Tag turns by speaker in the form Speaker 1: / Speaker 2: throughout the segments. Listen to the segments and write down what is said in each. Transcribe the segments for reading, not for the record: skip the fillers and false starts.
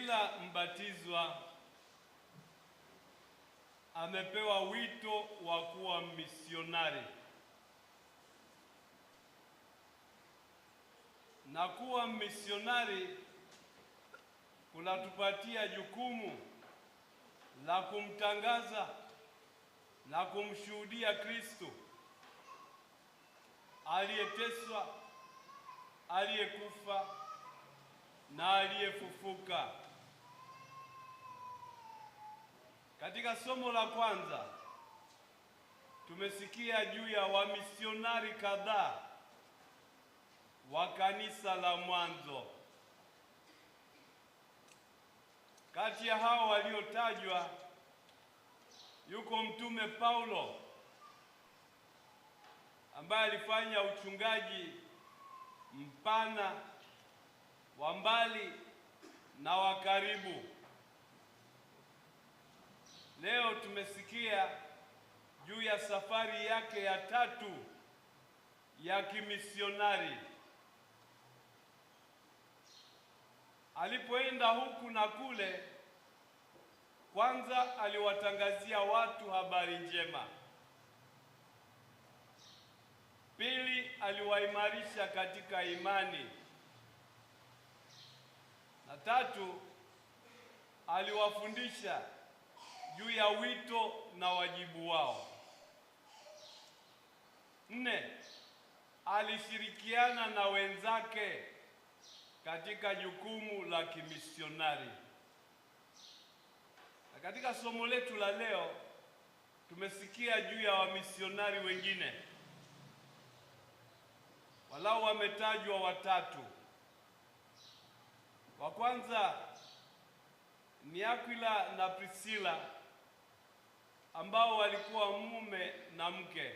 Speaker 1: Kila mbatizwa amepewa wito wa kuwa misionari, na kuwa misionari kunatupatia jukumu la kumtangaza na kumshuhudia Kristo aliyeteswa, aliyekufa na aliyefufuka. Katika somo la kwanza tumesikia juu ya wamisionari kadhaa wa kanisa la mwanzo. Kati ya hao waliotajwa yuko Mtume Paulo ambaye alifanya uchungaji mpana wa mbali na wa karibu. Leo tumesikia juu ya safari yake ya tatu ya kimisionari. Alipoenda huku na kule, kwanza aliwatangazia watu habari njema. Pili, aliwaimarisha katika imani. Na tatu, aliwafundisha juu ya wito na wajibu wao. 4, alishirikiana na wenzake katika jukumu la kimisionari. Na katika somo letu la leo tumesikia juu ya wamisionari wengine, walau wametajwa watatu. Wa kwanza ni Aquila na Priscilla ambao walikuwa mume na mke.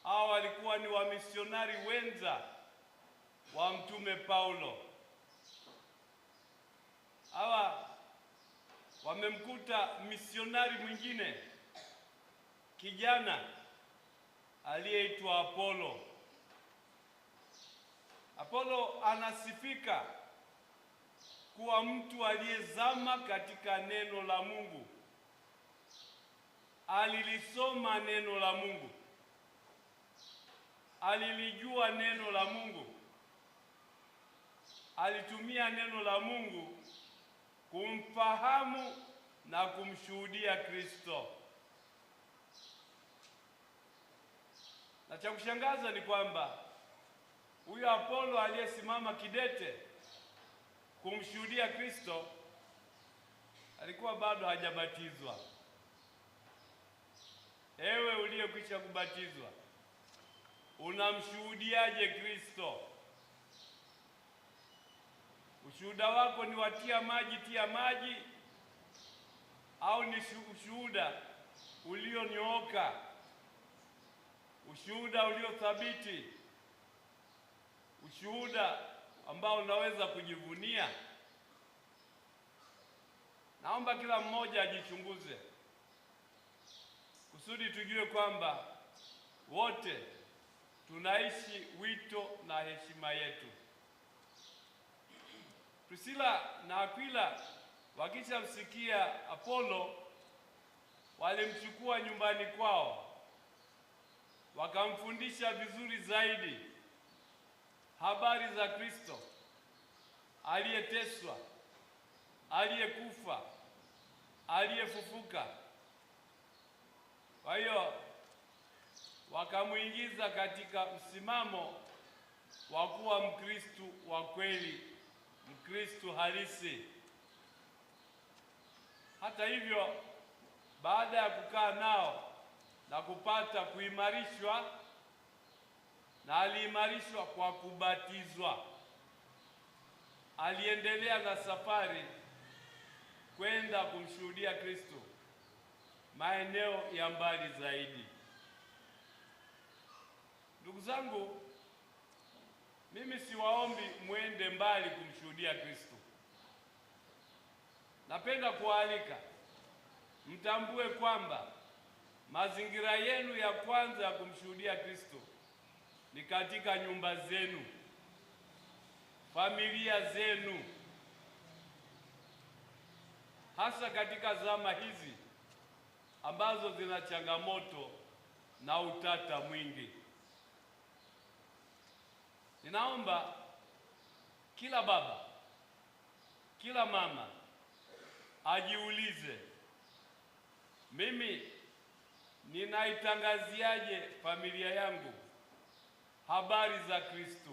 Speaker 1: Hao walikuwa ni wamisionari wenza wa Mtume Paulo. Hawa wamemkuta misionari mwingine kijana aliyeitwa Apolo. Apolo anasifika kuwa mtu aliyezama katika neno la Mungu. Alilisoma neno la Mungu, alilijua neno la Mungu, alitumia neno la Mungu kumfahamu na kumshuhudia Kristo. Na cha kushangaza ni kwamba huyo Apolo aliyesimama kidete kumshuhudia Kristo alikuwa bado hajabatizwa. Ewe uliyekwisha kubatizwa, unamshuhudiaje Kristo? Ushuhuda wako ni watia maji au ni ushuhuda ulionyooka, ushuhuda uliothabiti, ushuhuda ambao unaweza kujivunia? Naomba kila mmoja ajichunguze kusudi tujue kwamba wote tunaishi wito na heshima yetu. Priscilla na Aquila wakishamsikia Apolo, walimchukua nyumbani kwao, wakamfundisha vizuri zaidi habari za Kristo aliyeteswa, aliyekufa, aliyefufuka. Kwa hiyo wakamuingiza katika msimamo wa kuwa Mkristo wa kweli, Mkristo halisi. Hata hivyo, baada ya kukaa nao na kupata kuimarishwa, na aliimarishwa kwa kubatizwa, aliendelea na safari kwenda kumshuhudia Kristo maeneo ya mbali zaidi. Ndugu zangu, mimi siwaombi mwende mbali kumshuhudia Kristo. Napenda kualika mtambue kwamba mazingira yenu ya kwanza ya kumshuhudia Kristo ni katika nyumba zenu, familia zenu, hasa katika zama hizi ambazo zina changamoto na utata mwingi. Ninaomba kila baba, kila mama ajiulize, mimi ninaitangaziaje familia yangu habari za Kristo?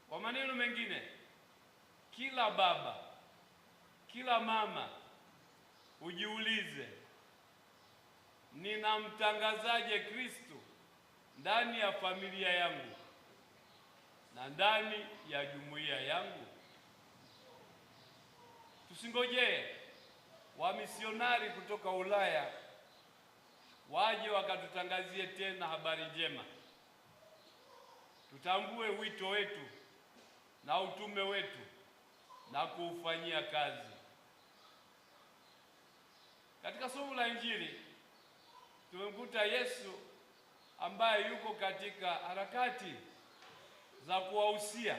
Speaker 1: Kwa maneno mengine, kila baba, kila mama ujiulize, ninamtangazaje Kristo ndani ya familia yangu na ndani ya jumuiya yangu? Tusingojee wamisionari kutoka Ulaya waje wakatutangazie tena habari njema. Tutambue wito wetu na utume wetu na kuufanyia kazi. Katika somo la Injili tumemkuta Yesu ambaye yuko katika harakati za kuwahusia,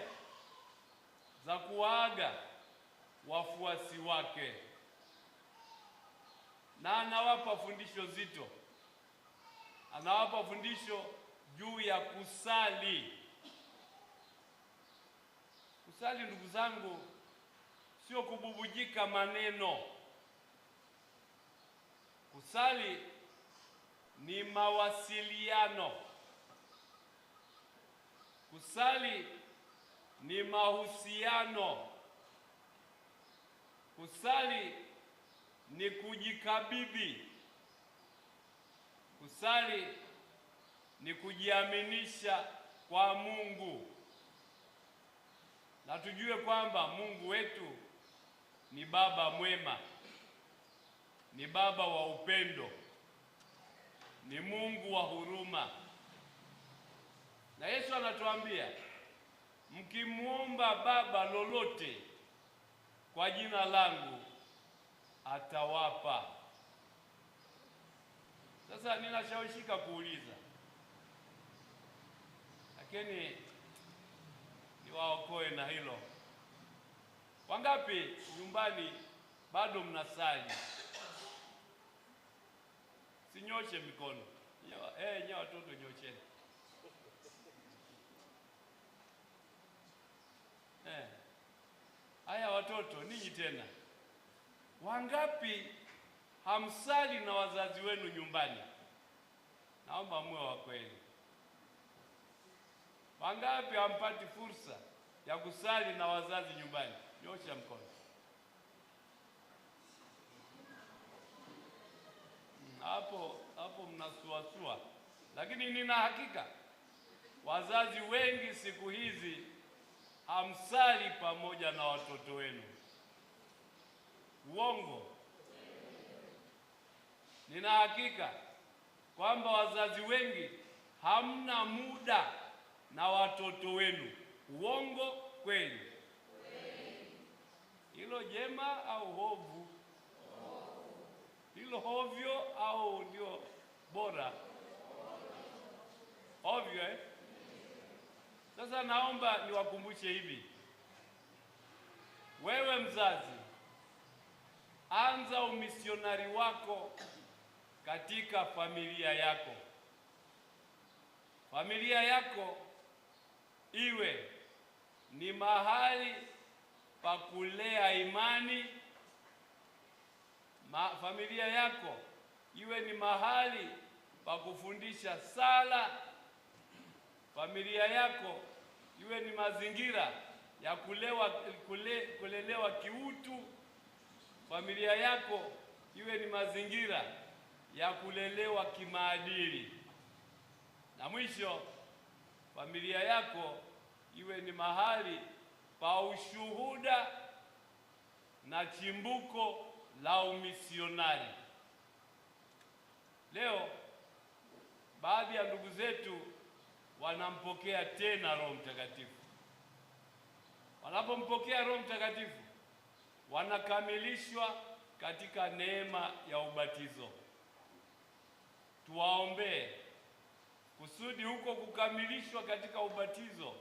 Speaker 1: za kuwaaga wafuasi wake, na anawapa fundisho zito. Anawapa fundisho juu ya kusali. Kusali, ndugu zangu, sio kububujika maneno. Kusali ni mawasiliano. Kusali ni mahusiano. Kusali ni kujikabidhi. Kusali ni kujiaminisha kwa Mungu. Na tujue kwamba Mungu wetu ni Baba mwema, ni Baba wa upendo, ni Mungu wa huruma. Na Yesu anatuambia, mkimwomba Baba lolote kwa jina langu atawapa. Sasa ninashawishika kuuliza, lakini niwaokoe na hilo. Wangapi nyumbani bado mnasali? Sinyoshe mikono. Nyewe watoto nyosheni. Haya watoto, ninyi tena. Wangapi hamsali na wazazi wenu nyumbani? Naomba muwe wa kweli. Wangapi hampati fursa ya kusali na wazazi nyumbani? Nyosha mkono. Hapo mnasuasua, lakini nina hakika wazazi wengi siku hizi hamsali pamoja na watoto wenu. Uongo? Nina hakika kwamba wazazi wengi hamna muda na watoto wenu. Uongo kweli? Hilo jema au hovu? Hilo hovyo au ndio bora? Ovyo, eh? Sasa naomba niwakumbushe hivi. Wewe mzazi, anza umisionari wako katika familia yako. Familia yako iwe ni mahali pa kulea imani. Familia yako iwe ni mahali pa kufundisha sala. Familia yako iwe ni mazingira ya kulelewa kiutu. Familia yako iwe ni mazingira ya kulelewa kimaadili. Na mwisho, familia yako iwe ni mahali pa ushuhuda na chimbuko la umisionari. Leo baadhi ya ndugu zetu wanampokea tena Roho Mtakatifu. Wanapompokea Roho Mtakatifu, wanakamilishwa katika neema ya ubatizo. Tuwaombee kusudi huko kukamilishwa katika ubatizo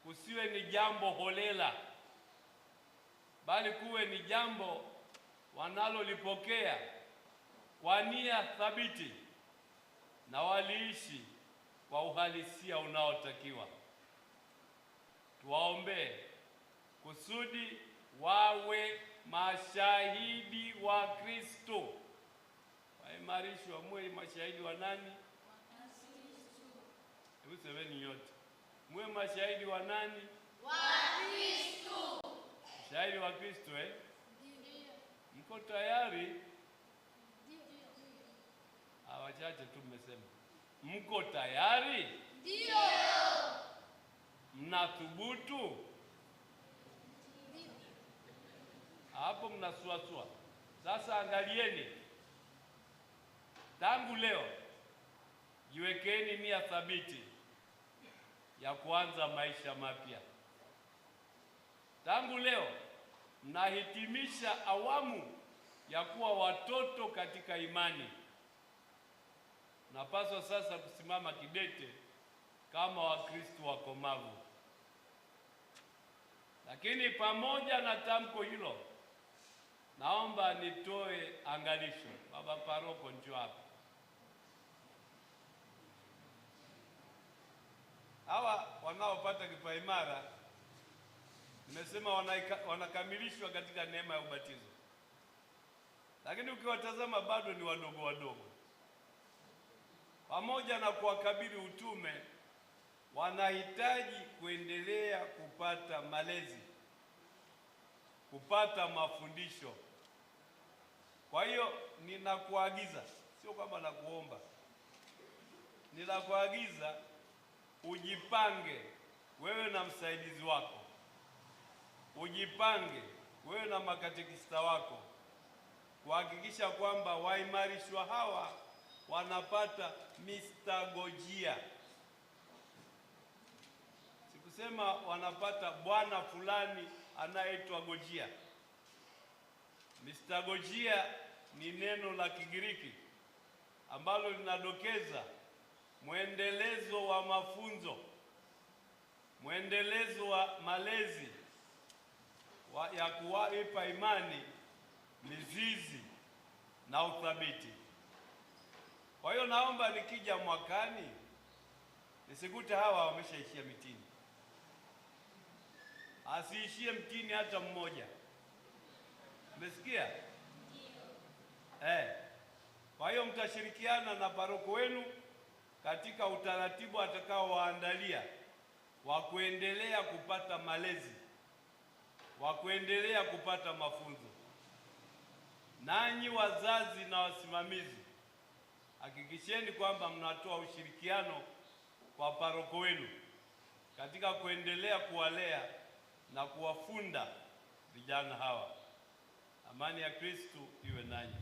Speaker 1: kusiwe ni jambo holela, bali kuwe ni jambo wanalolipokea kwa nia thabiti na waliishi kwa uhalisia unaotakiwa. Tuwaombee kusudi wawe mashahidi wa Kristo. Waimarishwa muwe mashahidi wa nani? Hebu semeni nyote. Muwe mashahidi wa nani? Wa Kristo. Shahidi wa Kristo Ndio. Mko tayari? Ndio. Wachache tu mmesema. Mko tayari? Ndio. Mnathubutu? Ndio. Hapo mnasuasua. Sasa angalieni. Tangu leo jiwekeni nia thabiti ya kuanza maisha mapya. Tangu leo mnahitimisha awamu ya kuwa watoto katika imani. Napaswa sasa kusimama kidete kama Wakristo wakomavu. Lakini pamoja na tamko hilo, naomba nitoe angalisho. Baba Paroko, njoo hapa. Hawa wanaopata kipaimara nimesema wanakamilishwa katika neema ya ubatizo, lakini ukiwatazama bado ni wadogo wadogo. Pamoja na kuwakabili utume, wanahitaji kuendelea kupata malezi, kupata mafundisho. Kwa hiyo ninakuagiza, sio kwamba nakuomba, ninakuagiza ujipange wewe na msaidizi wako, ujipange wewe na makatekista wako kuhakikisha kwamba waimarishwa hawa wanapata mistagojia. Sikusema wanapata bwana fulani anayeitwa gojia. Mistagojia ni neno la Kigiriki ambalo linadokeza mwendelezo wa mafunzo, mwendelezo wa malezi ya kuwaipa imani mizizi na uthabiti. Kwa hiyo naomba nikija mwakani nisikute hawa wameshaishia mitini. Asiishie mtini hata mmoja. Umesikia? Kwa hiyo mtashirikiana na paroko wenu katika utaratibu atakao waandalia wa kuendelea kupata malezi, wa kuendelea kupata mafunzo. Nanyi wazazi na wasimamizi, hakikisheni kwamba mnatoa ushirikiano kwa paroko wenu katika kuendelea kuwalea na kuwafunda vijana hawa. Amani ya Kristo iwe nanyi.